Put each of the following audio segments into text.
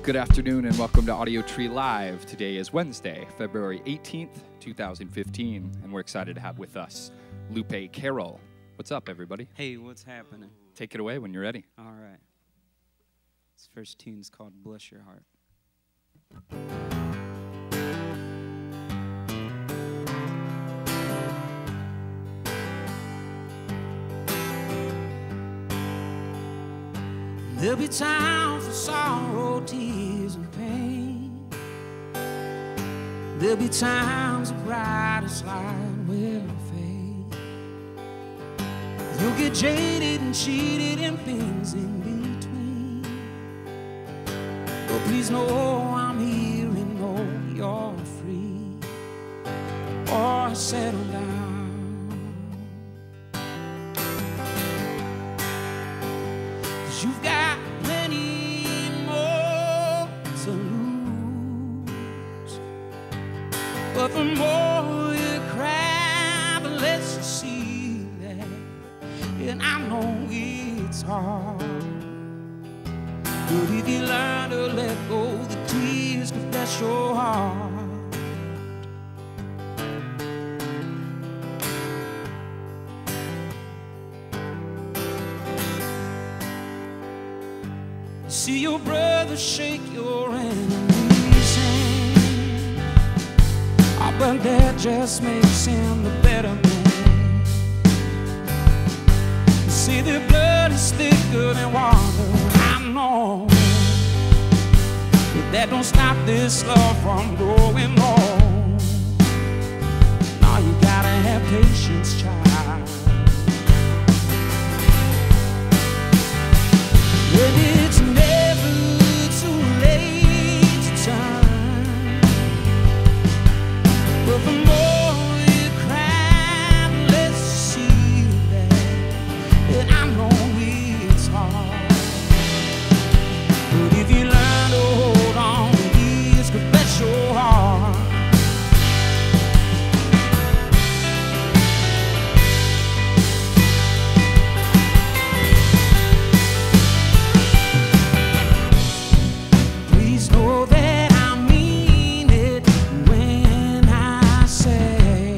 Good afternoon and welcome to Audiotree Live. Today is Wednesday, February 18th, 2015, and we're excited to have with us Lupe Carroll. What's up, everybody? Hey, what's happening? Take it away when you're ready. All right. This first tune's called Bless Your Heart. There'll be time for sorrow, tears, and pain. There'll be times the brightest light will fade. You'll get jaded and cheated and things in between. But please know I'm here and know you're free. Or settle down. 'Cause you've got plenty more to lose. But the more you cry, the less you see that. And I know it's hard. But if you learn to let go, the tears could bless your heart. See your brother shake your enemy's hand. Oh, but that just makes him the better man. See, the blood is thicker than water, I know. But that don't stop this love from growing on. Now you gotta have patience, child. And it's never too late to turn. But the more you cry, the less you see that. And I know it's hard. But if you learn to hold on, these could bless your heart. Please know that I mean it when I say,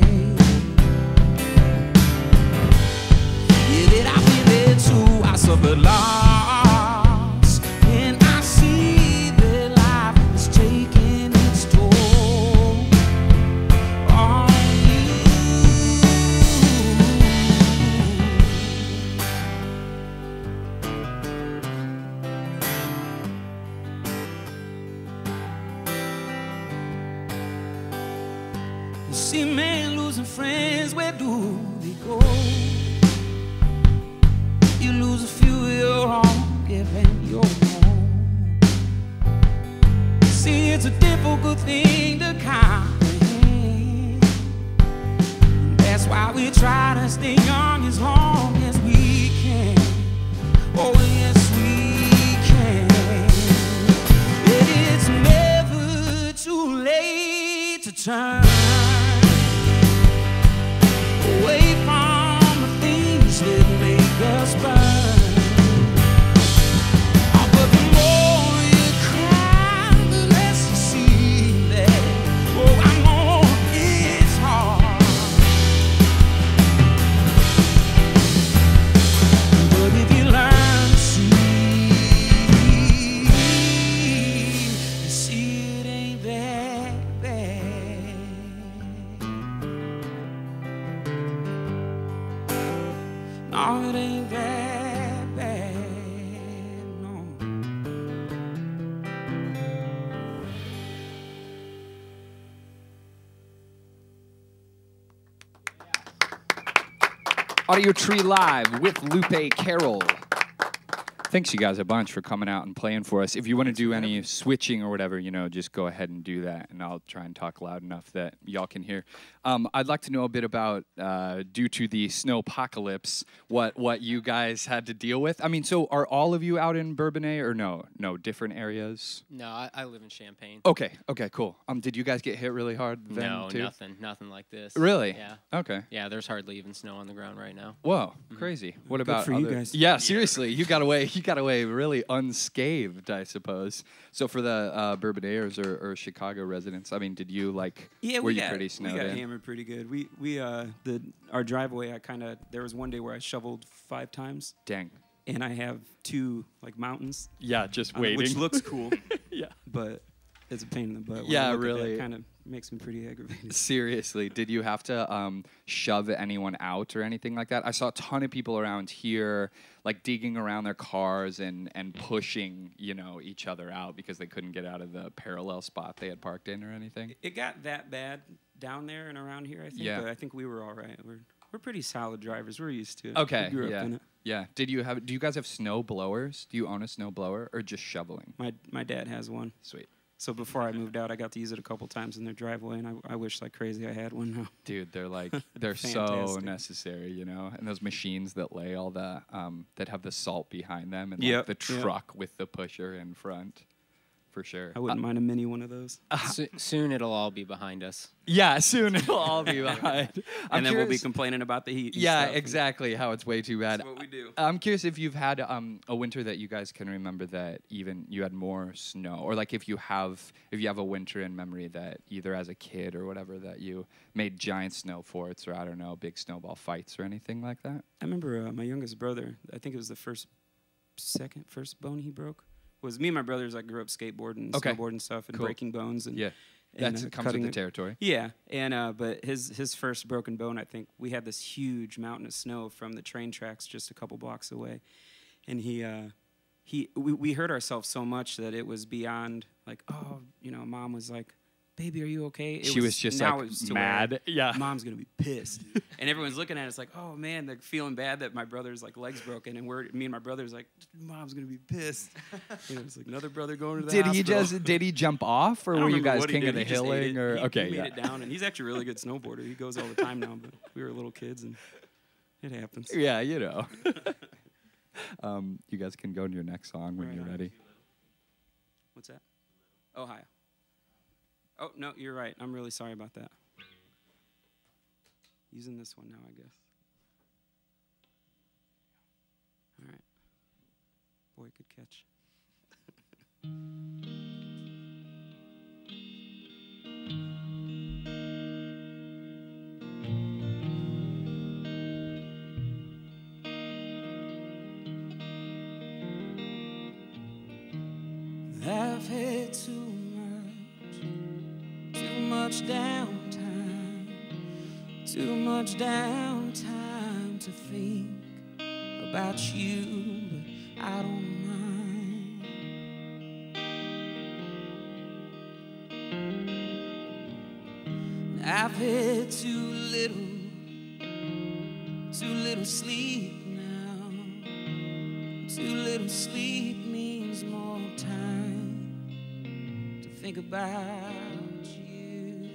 yeah, that I've been there too. I suffered loss, and I see that life is taking its toll on you. You see men losing friends, where do they go? You lose a few of your own, giving your own. See, it's a difficult thing to comprehend. That's why we try to stay young as long as we can. Oh, yes, we can. And it's never too late to turn away from the things that make us burn. Oh, but the more you cry, the less you see that. Oh, I know it's hard. But if you learn to see it ain't that bad. No, it ain't that bad, no. Audiotree Live with Lupe Carroll. Thanks, you guys, a bunch for coming out and playing for us. If you want to do any switching or whatever, you know, just go ahead and do that, and I'll try and talk loud enough that y'all can hear. I'd like to know a bit about, due to the snowpocalypse, what you guys had to deal with. I mean, so are all of you out in Bourbonnais or no? No, different areas? No, I live in Champaign. Okay, cool. Did you guys get hit really hard then, No, too? nothing like this. Really? Yeah. Okay. Yeah, there's hardly even snow on the ground right now. Whoa, crazy. What about for you other- guys. Yeah, seriously, you got away. You got away really unscathed, I suppose. So for the Bourbonnais or Chicago residents, I mean, did you like? Yeah, were you pretty snowed we got in? hammered pretty good. Our driveway. There was one day where I shoveled 5 times, Dang. and I have 2 like mountains, Yeah, just which waiting. looks cool, Yeah. but it's a pain in the butt. Yeah, really. Kind of makes me pretty aggravated. Seriously, did you have to shove anyone out or anything like that? I saw a ton of people around here, like digging around their cars and pushing, each other out because they couldn't get out of the parallel spot they had parked in or anything. It got that bad down there and around here, I think. Yeah. But I think we were all right. We're pretty solid drivers. We're used to it. Okay. We grew Yeah. up in it. Yeah. Do you guys have snow blowers? Do you own a snow blower or just shoveling? My dad has one. Sweet. So before I moved out, I got to use it a couple times in their driveway, and I wish like crazy I had one now. Dude, they're so Fantastic. necessary, and those machines that lay all the that have the salt behind them and Yep, like the yep. truck with the pusher in front, for sure. I wouldn't mind a mini one of those. Soon it'll all be behind us. Yeah, soon it'll all be behind. And then we'll be complaining about the heat. And Yeah, stuff. exactly. How it's way too bad. That's what we do. I'm curious if you've had a winter that you guys can remember that even you had more snow, or like if you have a winter in memory that either as a kid or whatever that you made giant snow forts or I don't know big snowball fights or anything like that. I remember my youngest brother. I think it was the first bone he broke. Was me and my brothers. I grew up skateboarding, Okay. snowboarding and stuff, and Cool. breaking bones and Yeah, and, that comes with cutting the it. territory. Yeah, and but his first broken bone, I think we had this huge mountain of snow from the train tracks just a couple blocks away, and we hurt ourselves so much that it was beyond like, oh, Mom was like, baby, are you okay? She was just now like it was to mad. where Yeah. Mom's gonna be pissed, and everyone's looking at us like, oh man, they're feeling bad that my brother's like legs broken, and me and my brother's like, Mom's gonna be pissed. It's like another brother going to the hospital. Did he jump off or I don't were you remember guys what he king of did. the He just ate hilling it. or He okay made yeah. it down, and he's actually a really good snowboarder. He goes all the time now, but we were little kids, and it happens. Yeah, you guys can go to your next song when Right you're on. ready. What's that? Ohio. Oh, no, you're right. I'm really sorry about that. Using this one now, I guess. All right. Boy, good catch. I've had too much downtime, too much downtime to think about you, but I don't mind. I've had too little sleep now. Too little sleep means more time to think about you.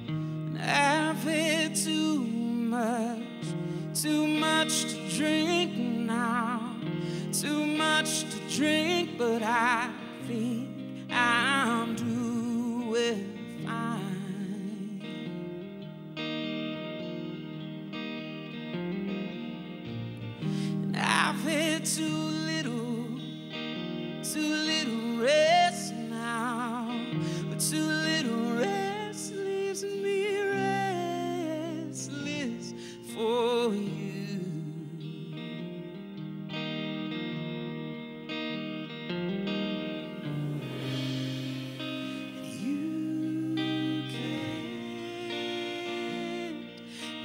And I've had too much to drink now, too much to drink, but I think I'm doing fine. And I've had too little rest now, but too little rest leaves me restless for you. You can't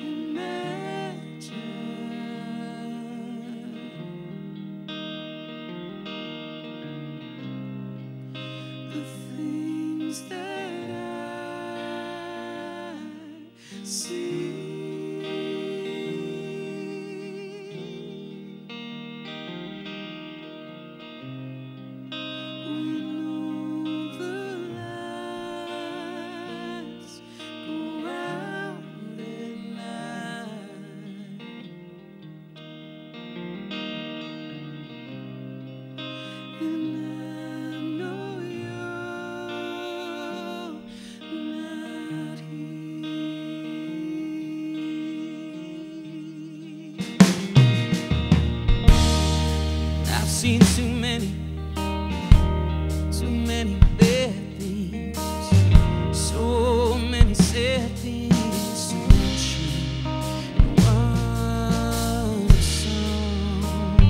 imagine the things that I see. seen too many bad things, so many sad things, so much in one song.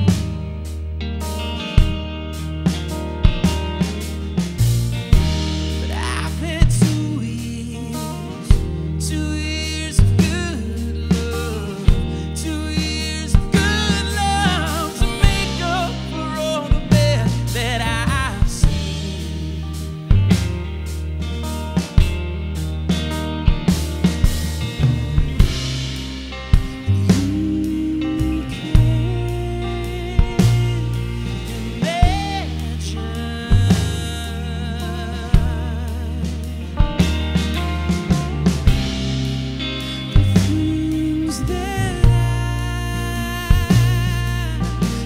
But I've had 2 years of good love, 2 years of good love to make up for all the bad that I've seen. You can't imagine the things that I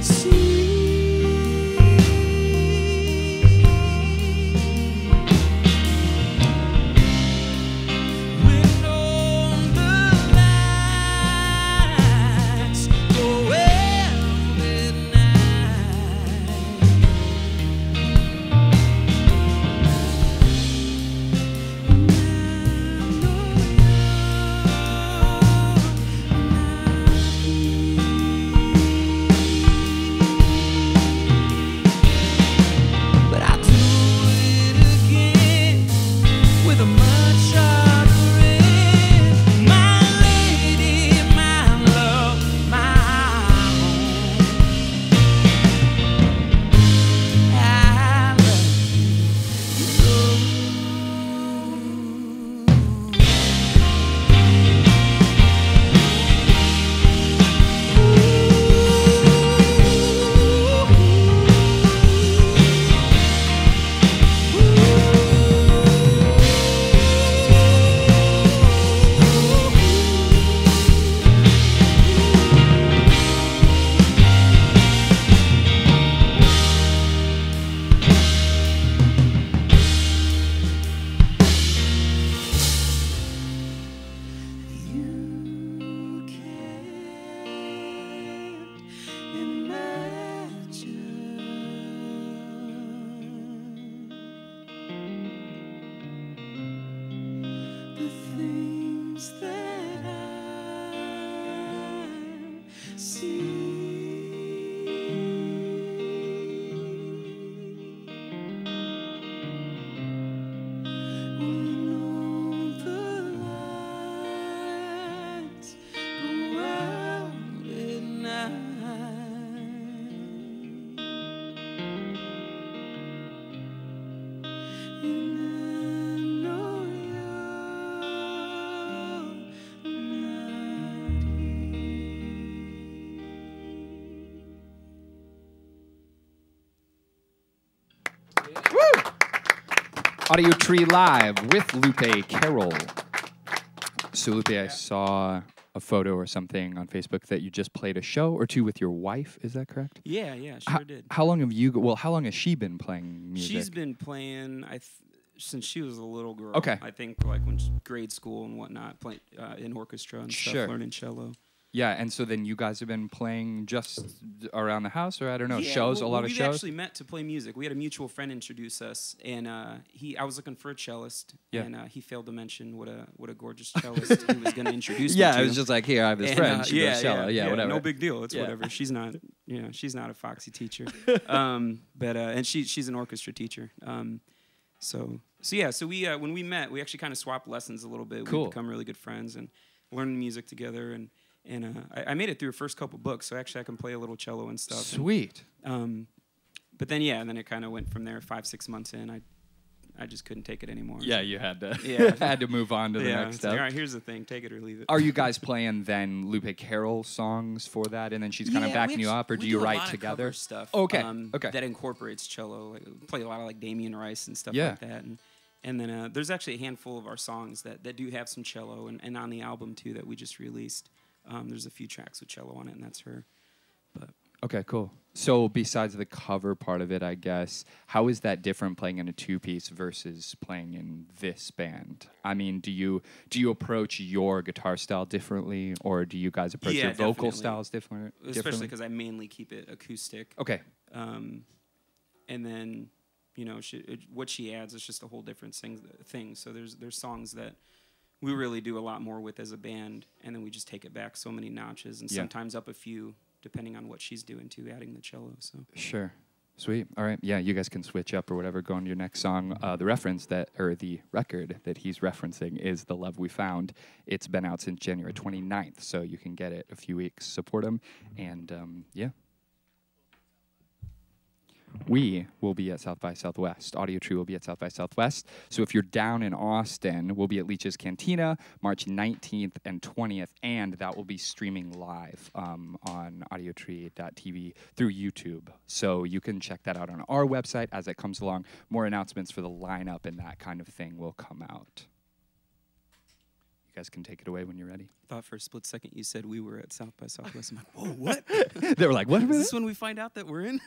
see when all the lights go out at night. But I'll do it again with a much harder end. My lady, my love, my home. I love you can't imagine the things that I see when all the lights go out at night. And I know you're not here. Audiotree Live with Lupe Carroll. So Lupe, I saw a photo or something on Facebook that you just played a show or two with your wife. Is that correct? Yeah, sure did. How long have you? Well, how long has she been playing music? She's been playing since she was a little girl. Okay. I think like when grade school and whatnot, playing in orchestra and Sure. stuff, learning cello. Yeah, and so then you guys have been playing just around the house, or I don't know, shows, a lot of we shows? actually met to play music. We had a mutual friend introduce us, and I was looking for a cellist, Yeah. and he failed to mention what a gorgeous cellist he was going to introduce me Yeah, to. I was just like, here, I have this friend. She goes, cello. Yeah, whatever. No big deal. It's Yeah. whatever. She's not, she's not a foxy teacher, and she's an orchestra teacher. So we when we met, we actually kind of swapped lessons a little bit. Cool. We've become really good friends and learned music together. And I made it through the first couple books, so actually I can play a little cello and stuff. Sweet. But then then it kind of went from there. 5-6 months in, I just couldn't take it anymore. Yeah, you had to Yeah. had to move on to the next it's step. like, all right, here's the thing, take it or leave it. Are you guys playing then Lupe Carroll songs for that, and then she's kind of backing you up, or do you write together? Of stuff, Okay, okay. That incorporates cello. Like, we play a lot of like Damien Rice and stuff Yeah. like that. And then there's actually a handful of our songs that do have some cello, and on the album too that we just released. There's a few tracks with cello on it, and that's her. But Okay, cool. So besides the cover part of it, I guess, how is that different playing in a two-piece versus playing in this band? I mean, do you approach your guitar style differently, or do you guys approach your vocal definitely. styles differently? Especially because I mainly keep it acoustic. Okay. And then, you know, what she adds is just a whole different thing. So there's songs that we really do a lot more with as a band, and then we just take it back so many notches, and sometimes up a few, depending on what she's doing too, adding the cello. So Sure. Sweet. All right. Yeah, you guys can switch up or whatever. Go on to your next song. The record that he's referencing is The Love We Found. It's been out since January 29th, so you can get it a few weeks. Support him. And yeah. We will be at South by Southwest. Audiotree will be at South by Southwest. So if you're down in Austin, we'll be at Leach's Cantina March 19th and 20th, and that will be streaming live on audiotree.tv through YouTube. So you can check that out on our website as it comes along. More announcements for the lineup and that kind of thing will come out. You guys can take it away when you're ready. I thought for a split second you said we were at South by Southwest. I'm like, whoa, what? They were like, what? Is this when we find out that we're in?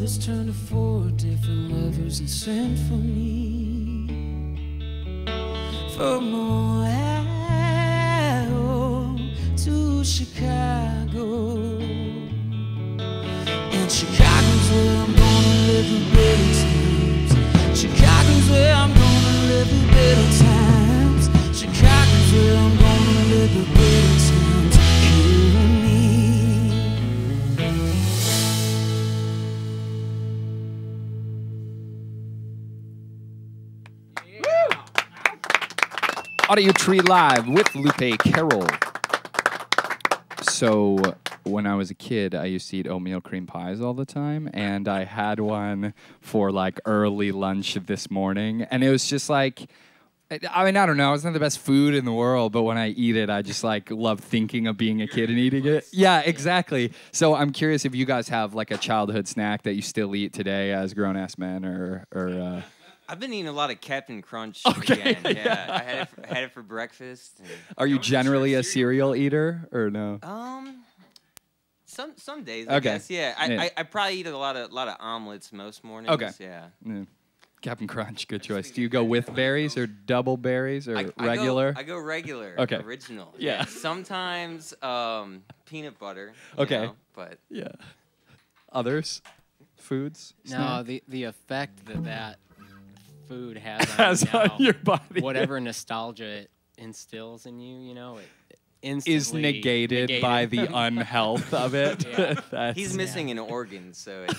has turned to 4 different lovers and sent for me from Ohio to Chicago. And Chicago's where I'm gonna live the better times. Chicago's where I'm gonna live the better times. Chicago's where I'm gonna live the better times. You and me. Audiotree Live with Lupe Carroll. So when I was a kid, I used to eat oatmeal cream pies all the time, and I had one for like early lunch this morning, and it was just like, I mean, I don't know, it's not the best food in the world, but when I eat it, I just like love thinking of being a kid and eating it. Yeah, exactly. So I'm curious if you guys have like a childhood snack that you still eat today as grown-ass men, or I've been eating a lot of Captain Crunch Okay, again. Yeah, I had it for breakfast. are you generally a cereal eater or no? Some days, Okay. I guess. Yeah, Yeah. I probably eat a lot of omelets most mornings. Okay. Yeah. Yeah. Captain Crunch, good choice. Do you go with berries or double berries or regular? I go regular. Okay. Original. Yeah. Sometimes peanut butter. Okay. You know, but Yeah. Others? Foods? No, the effect that food has on, Has you on now, your body. whatever nostalgia it instills in you, you know, it Is instantly negated by the unhealth of it. Yeah. That's, he's missing an organ, so it,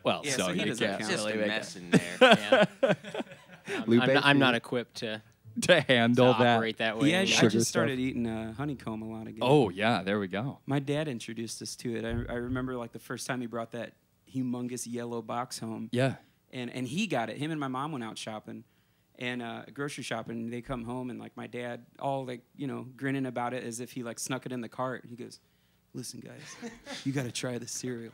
well, Yeah, so so he you doesn't can't it's count. just really a make mess it. in there. Yeah. Lupe, I'm not you- equipped to to handle that. operate that way. Yeah, I Sugar just started stuff. eating honeycomb a lot again. Oh, yeah, there we go. My dad introduced us to it. I remember like the first time he brought that humongous yellow box home. Yeah. And he got it. Him and my mom went out shopping and grocery shopping. They come home and like my dad all like, you know, grinning about it as if he like snuck it in the cart. He goes, "Listen, guys, you got to try this cereal.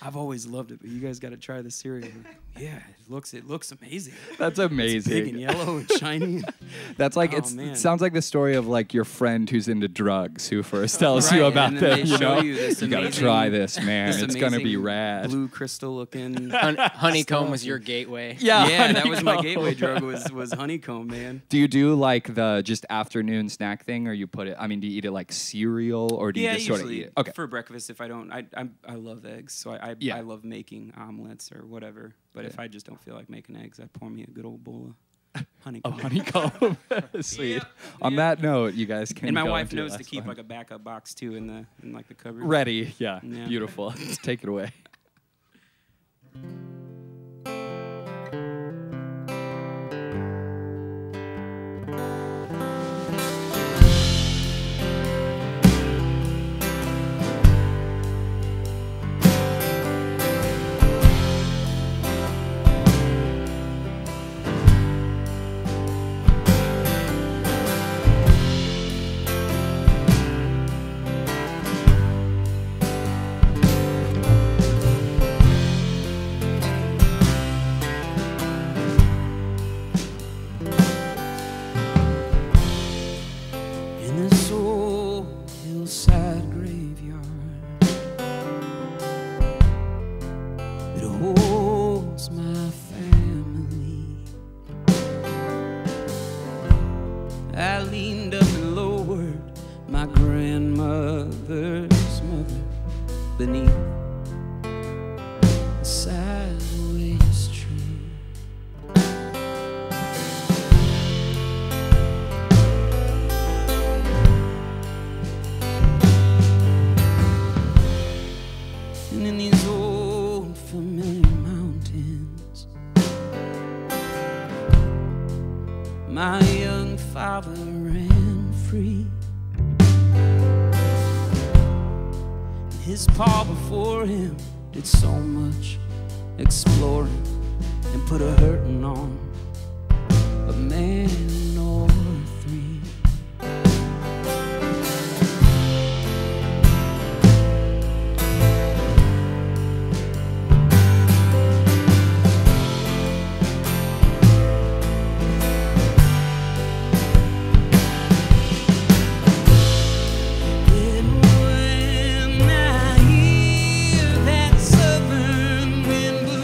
I've always loved it, but you guys got to try this cereal." I'm like, yeah, it looks amazing. That's It's amazing. big and yellow and shiny. That's like, Oh, it man. sounds like the story of like your friend who's into drugs who first tells you Right, about and then them, they you show know? you this gotta amazing- try this, man. This It's going to be amazing rad. Blue crystal looking. honeycomb was your gateway. Yeah, that was my honeycomb. gateway drug was honeycomb, man. Do you do like the just afternoon snack thing, or you put it? I mean, do you eat it like cereal, or do you Yeah, just sort of usually eat it? Okay. for breakfast if I don't. I love eggs, so I Yeah. love making omelets or whatever. But if I just don't feel like making eggs, I pour me a good old bowl of honeycomb. Honeycomb. Sweet. Yeah, On yeah. that note, you guys can. And my go wife into knows your to last keep one. like a backup box too in like the cupboard. Ready. Yeah. Yeah. Beautiful. Take it away. In this old hillside graveyard, it holds my family. I leaned up and lowered my grandmother's mother beneath a sideways tree. And in these old familiar mountains, my young father ran free. His paw before him did so much exploring and put a hurting on a man or three. And when I hear that southern wind blow,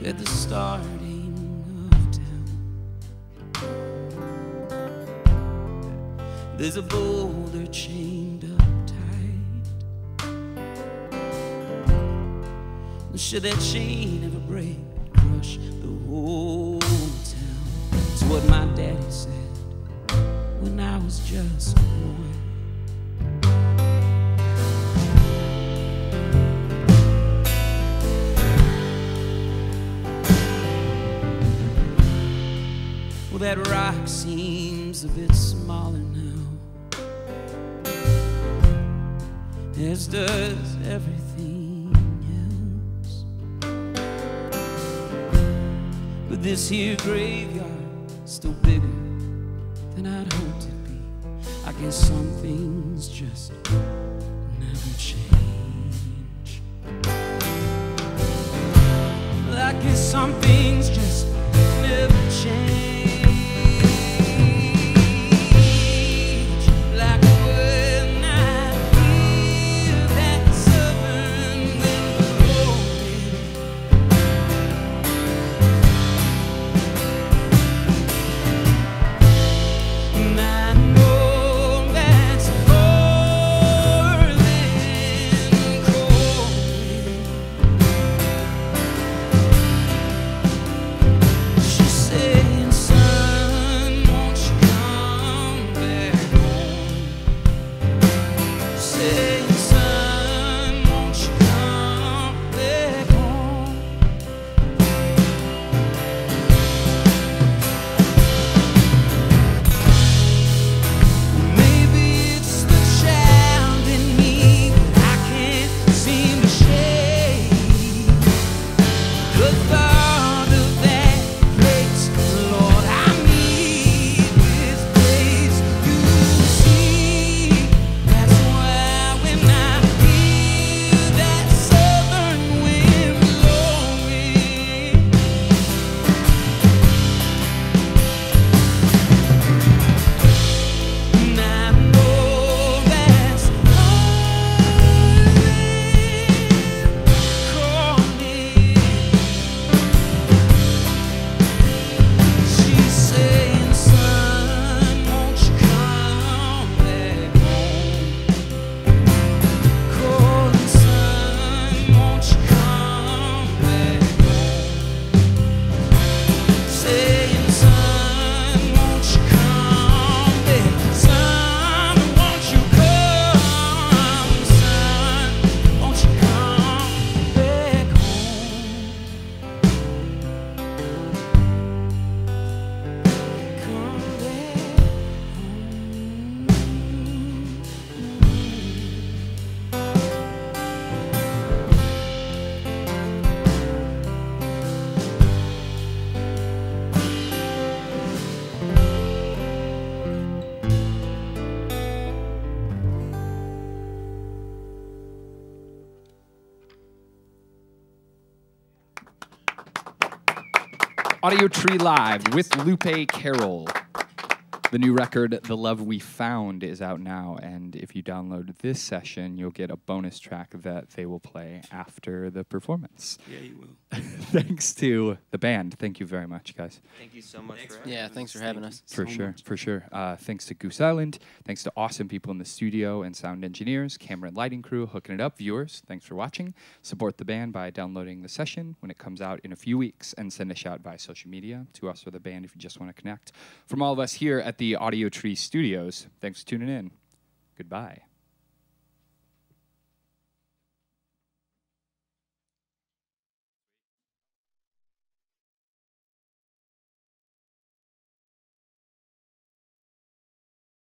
at the starting of town. There's a boulder chained up tight. Should that chain ever break, crush the whole town. It's what my daddy said when I was just a boy. Well, that rock seems a bit smaller now, as does everything else. But this here graveyard still bigger than I'd hoped it'd be. I guess some things just never change. I guess some things just never change. Like when I hear that southern wind blowing, and I know that's more than growing. She's saying, son, won't you come back home? Saying, son, won't you come back home? Maybe it's the child in me that I can't seem to shake. The thought of that place, Lord, I need this place. You see, that's why when I hear that southern wind blowing, and I know that's calling. She's saying, son, won't you come back home? Calling, son, won't you come back home? Saying, son, won't you come back? Son, won't you come? Son, won't you come back home? Come back Audiotree Live with Lupe Carroll. The new record, The Love We Found, is out now, and if you download this session, you'll get a bonus track that they will play after the performance. Yeah, you will. Thanks to the band. Thank you very much, guys. Thank you so much for Yeah, thanks for having us. For sure. Thanks to Goose Island. Thanks to awesome people in the studio and sound engineers, camera and lighting crew hooking it up. Viewers, thanks for watching. Support the band by downloading the session when it comes out in a few weeks, and send a shout via social media to us or the band if you just want to connect. From all of us here at the Audiotree Studios, thanks for tuning in. Goodbye.